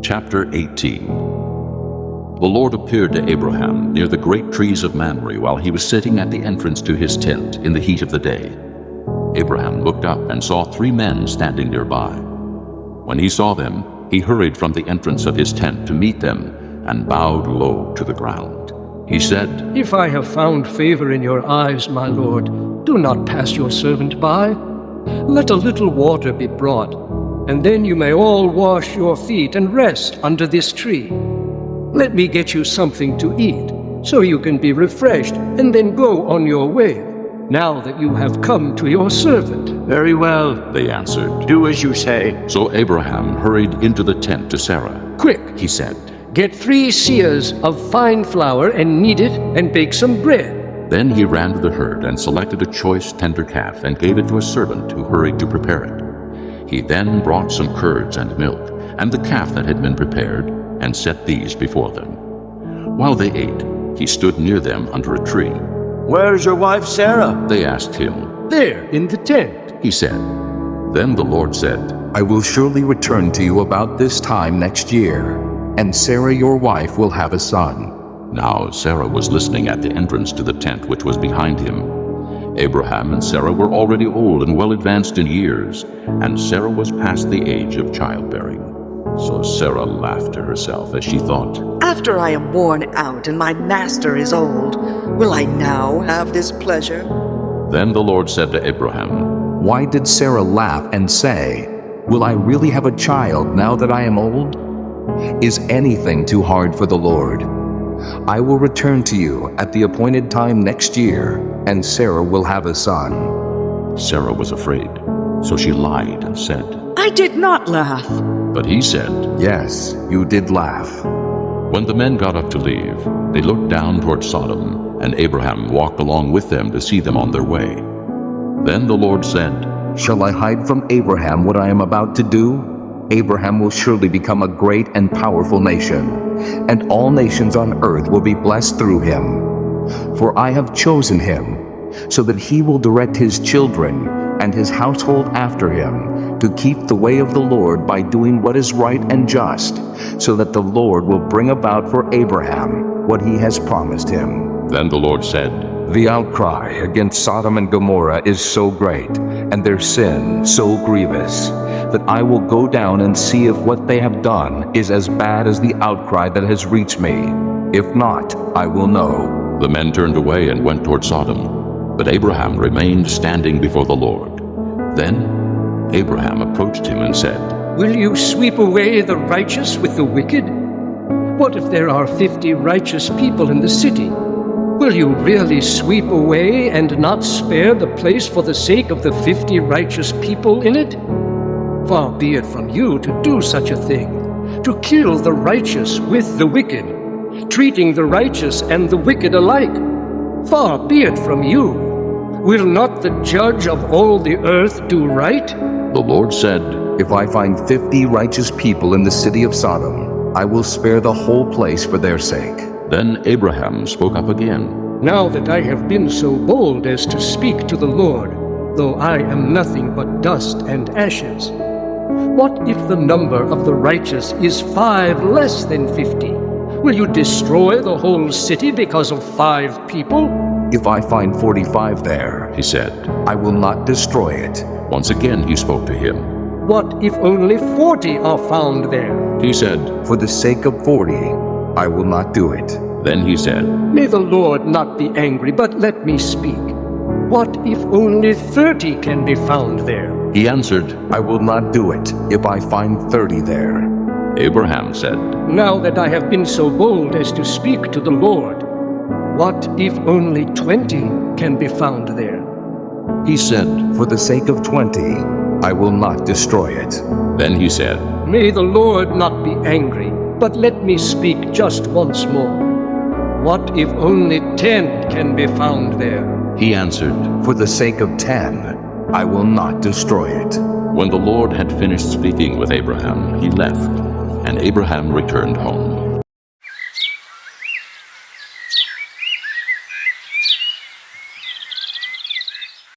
Chapter 18. The Lord appeared to Abraham near the great trees of Mamre while he was sitting at the entrance to his tent in the heat of the day. Abraham looked up and saw 3 men standing nearby. When he saw them, he hurried from the entrance of his tent to meet them and bowed low to the ground. He said, "If I have found favor in your eyes, my lord, do not pass your servant by. Let a little water be brought, and then you may all wash your feet and rest under this tree. Let me get you something to eat, so you can be refreshed, and then go on your way, now that you have come to your servant." "Very well," they answered. "Do as you say." So Abraham hurried into the tent to Sarah. "Quick," He said. "get 3 seahs of fine flour and knead it and bake some bread." Then he ran to the herd and selected a choice tender calf and gave it to a servant who hurried to prepare it. He then brought some curds and milk and the calf that had been prepared and set these before them. While they ate, he stood near them under a tree. "Where's your wife Sarah?" They asked him. "There, in the tent." He said. Then the Lord said, I will surely return to you about this time next year, and Sarah your wife will have a son. Now Sarah was listening at the entrance to the tent which was behind him. Abraham and Sarah were already old and well advanced in years, and Sarah was past the age of childbearing. So Sarah laughed to herself as she thought, After I am worn out and my master is old, will I now have this pleasure? Then the Lord said to Abraham, Why did Sarah laugh and say, Will I really have a child now that I am old? Is anything too hard for the Lord? I will return to you at the appointed time next year, and Sarah will have a son. Sarah was afraid, so she lied and said, I did not laugh. But he said, Yes, you did laugh. When the men got up to leave, they looked down toward Sodom, and Abraham walked along with them to see them on their way. Then the Lord said, Shall I hide from Abraham what I am about to do? Abraham will surely become a great and powerful nation, and all nations on earth will be blessed through him. For I have chosen him, so that he will direct his children and his household after him, to keep the way of the Lord by doing what is right and just, so that the Lord will bring about for Abraham what he has promised him. Then the Lord said, The outcry against Sodom and Gomorrah is so great, and their sin so grievous, that I will go down and see if what they have done is as bad as the outcry that has reached me. If not, I will know. The men turned away and went toward Sodom, but Abraham remained standing before the Lord. Then Abraham approached him and said, "Will you sweep away the righteous with the wicked? What if there are 50 righteous people in the city? Will you really sweep away and not spare the place for the sake of the 50 righteous people in it? Far be it from you to do such a thing, to kill the righteous with the wicked, treating the righteous and the wicked alike. Far be it from you. Will not the judge of all the earth do right?" The Lord said, If I find 50 righteous people in the city of Sodom, I will spare the whole place for their sake. Then Abraham spoke up again. "Now that I have been so bold as to speak to the Lord, though I am nothing but dust and ashes, what if the number of the righteous is 5 less than 50? Will you destroy the whole city because of 5 people?" If I find 45 there, He said. I will not destroy it. Once again he spoke to him. "What if only 40 are found there?" He said. For the sake of 40, I will not do it. Then he said, "May the Lord not be angry, but let me speak. What if only 30 can be found there?" He answered. I will not do it if I find 30 there. Abraham said, "Now that I have been so bold as to speak to the Lord, what if only 20 can be found there?" He said. For the sake of 20, I will not destroy it. Then he said, "May the Lord not be angry, but let me speak just once more. What if only 10 can be found there?" He answered. For the sake of 10, I will not destroy it. When the Lord had finished speaking with Abraham, he left, and Abraham returned home.